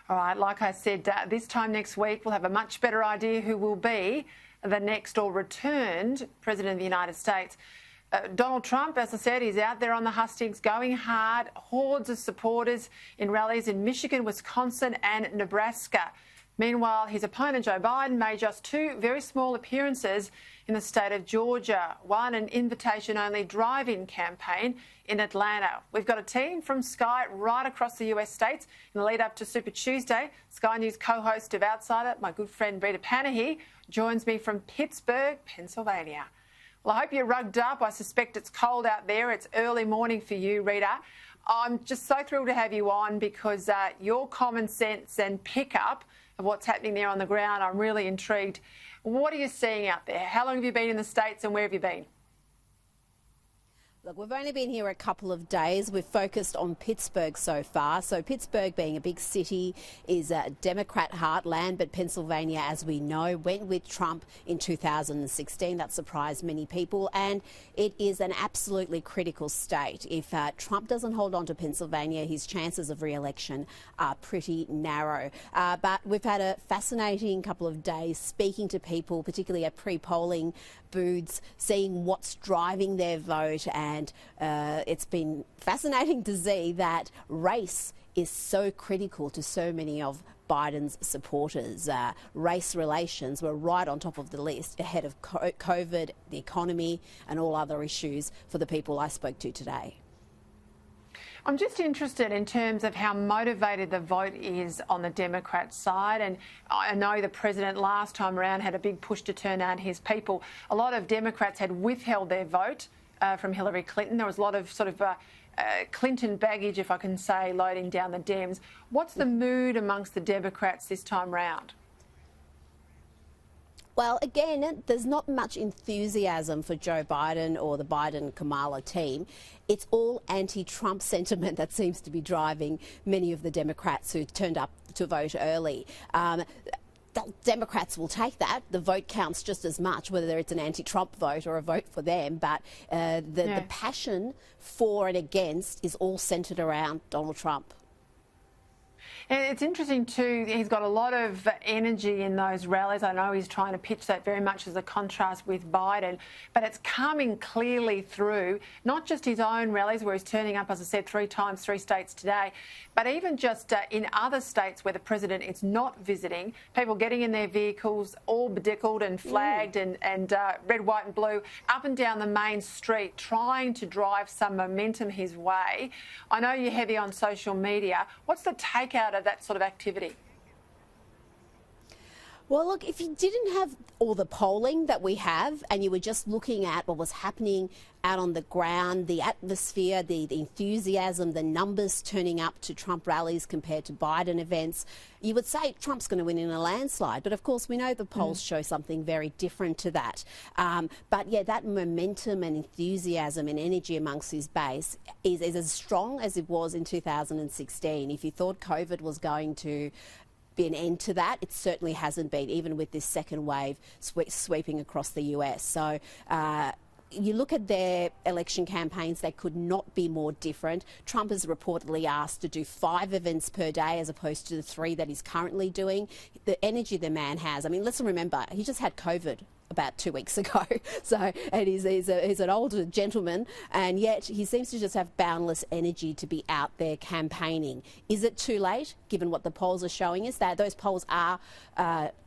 All right, like I said, this time next week we'll have a much better idea who will be the next or returned President of the United States. Donald Trump, as I said, is out there on the hustings, going hard, hordes of supporters in rallies in Michigan, Wisconsin and Nebraska. Meanwhile, his opponent, Joe Biden, made just two very small appearances in the state of Georgia, one an invitation-only drive-in campaign in Atlanta. We've got a team from Sky right across the US states in the lead-up to Super Tuesday. Sky News co-host of Outsider, my good friend Rita Panahi, joins me from Pittsburgh, Pennsylvania. Well, I hope you're rugged up. I suspect it's cold out there. It's early morning for you, Rita. I'm just so thrilled to have you on because your common sense and pickup of what's happening there on the ground, I'm really intrigued. What are you seeing out there? How long have you been in the States and where have you been? Look, we've only been here a couple of days. We've focused on Pittsburgh so far. So Pittsburgh, being a big city, is a Democrat heartland, but Pennsylvania, as we know, went with Trump in 2016. That surprised many people, and it is an absolutely critical state. If Trump doesn't hold on to Pennsylvania, his chances of re-election are pretty narrow. But we've had a fascinating couple of days speaking to people, particularly at pre-polling booths, seeing what's driving their vote, and it's been fascinating to see that race is so critical to so many of Biden's supporters. Race relations were right on top of the list, ahead of COVID, the economy and all other issues for the people I spoke to today. I'm just interested in terms of how motivated the vote is on the Democrat side. And I know the president last time around had a big push to turn out his people. A lot of Democrats had withheld their vote from Hillary Clinton. There was a lot of Clinton baggage, if I can say, loading down the Dems. What's the mood amongst the Democrats this time round? Well, again, there's not much enthusiasm for Joe Biden or the Biden-Kamala team. It's all anti-Trump sentiment that seems to be driving many of the Democrats who turned up to vote early. Democrats will take that. The vote counts just as much, whether it's an anti-Trump vote or a vote for them. But the passion for and against is all centred around Donald Trump. It's interesting too, he's got a lot of energy in those rallies. I know he's trying to pitch that very much as a contrast with Biden, but it's coming clearly through, not just his own rallies where he's turning up, as I said, 3 times, 3 states today, but even just in other states where the president is not visiting, people getting in their vehicles, all bedickled and flagged and red, white and blue, up and down the main street, trying to drive some momentum his way. I know you're heavy on social media. What's the takeout of that sort of activity? Well, look, if you didn't have all the polling that we have and you were just looking at what was happening out on the ground, the atmosphere, the enthusiasm, the numbers turning up to Trump rallies compared to Biden events, you would say Trump's going to win in a landslide. But of course, we know the polls show something very different to that. But yeah, that momentum and enthusiasm and energy amongst his base is as strong as it was in 2016. If you thought COVID was going to be an end to that, it certainly hasn't been, even with this second wave sweeping across the US. So you look at their election campaigns, they could not be more different. Trump is reportedly asked to do 5 events per day as opposed to the 3 that he's currently doing. The energy the man has, I mean, let's remember, he just had COVID about 2 weeks ago. So, and he's an older gentleman, and yet he seems to just have boundless energy to be out there campaigning. Is it too late, given what the polls are showing us? That those polls are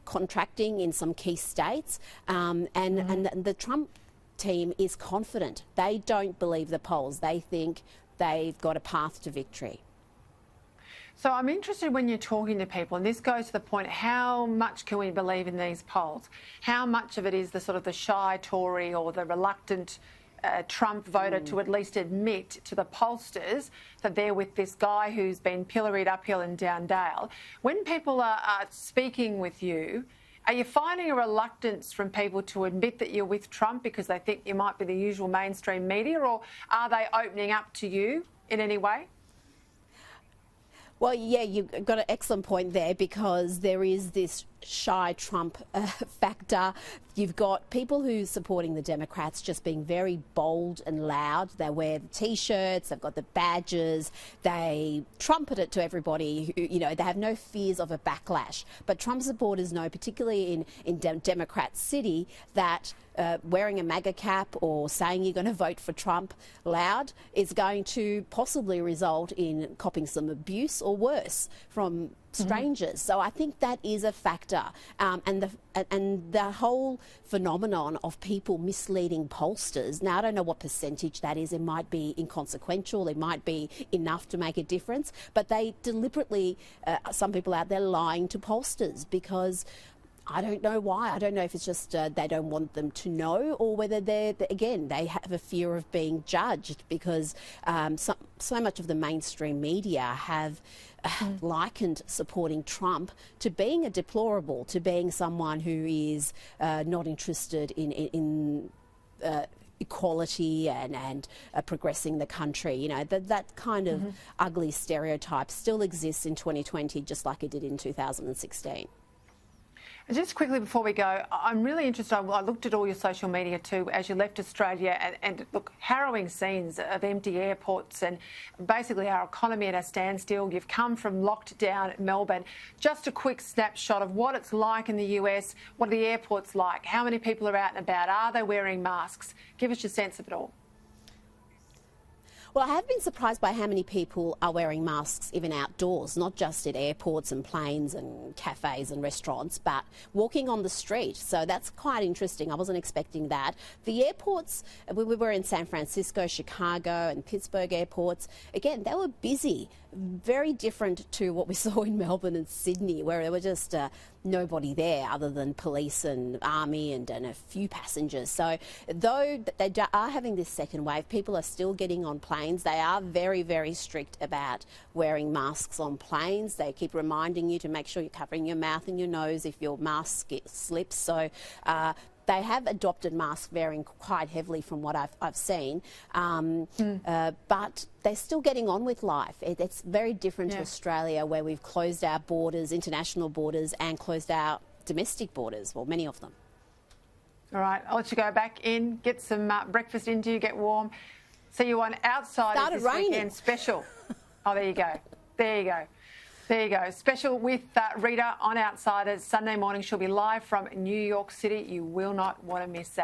contracting in some key states, and the Trump team is confident. They don't believe the polls. They think they've got a path to victory. So I'm interested when you're talking to people, and this goes to the point, how much can we believe in these polls? How much of it is the sort of the shy Tory or the reluctant Trump voter to at least admit to the pollsters that they're with this guy who's been pilloried uphill and down dale? When people are speaking with you, are you finding a reluctance from people to admit that you're with Trump because they think you might be the usual mainstream media, or are they opening up to you in any way? Well, yeah, you've got an excellent point there, because there is this shy Trump factor. You've got people who are supporting the Democrats just being very bold and loud. They wear the T-shirts, they've got the badges, they trumpet it to everybody. You know, they have no fears of a backlash. But Trump supporters know, particularly in Democrat City, that wearing a MAGA cap or saying you're going to vote for Trump loud is going to possibly result in copping some abuse or worse from strangers. So I think that is a factor, and the whole phenomenon of people misleading pollsters. Now I don't know what percentage that is. It might be inconsequential. It might be enough to make a difference, but they deliberately, some people out there lying to pollsters because I don't know why. I don't know if it's just they don't want them to know, or whether they have a fear of being judged because so much of the mainstream media have likened supporting Trump to being a deplorable, to being someone who is not interested in equality and progressing the country. You know, that kind of ugly stereotype still exists in 2020, just like it did in 2016. Just quickly before we go, I'm really interested. I looked at all your social media too as you left Australia, and look, harrowing scenes of empty airports and basically our economy at a standstill. You've come from locked down Melbourne. Just a quick snapshot of what it's like in the US. What are the airports like? How many people are out and about? Are they wearing masks? Give us your sense of it all. Well, I have been surprised by how many people are wearing masks even outdoors, not just at airports and planes and cafes and restaurants, but walking on the street. So that's quite interesting. I wasn't expecting that. The airports, we were in San Francisco, Chicago and Pittsburgh airports. Again, they were busy. Very different to what we saw in Melbourne and Sydney, where there were just nobody there other than police and army and a few passengers. So though they are having this second wave, people are still getting on planes. They are very, very strict about wearing masks on planes. They keep reminding you to make sure you're covering your mouth and your nose if your mask slips. So they have adopted mask wearing quite heavily from what I've seen, but they're still getting on with life. It's very different to Australia, where we've closed our borders, international borders, and closed our domestic borders, well, many of them. All right, I'll let you go back in, get some breakfast into you, get warm. See you on Outsiders this weekend special. Oh, there you go. There you go. There you go. Special with Rita on Outsiders Sunday morning. She'll be live from New York City. You will not want to miss that.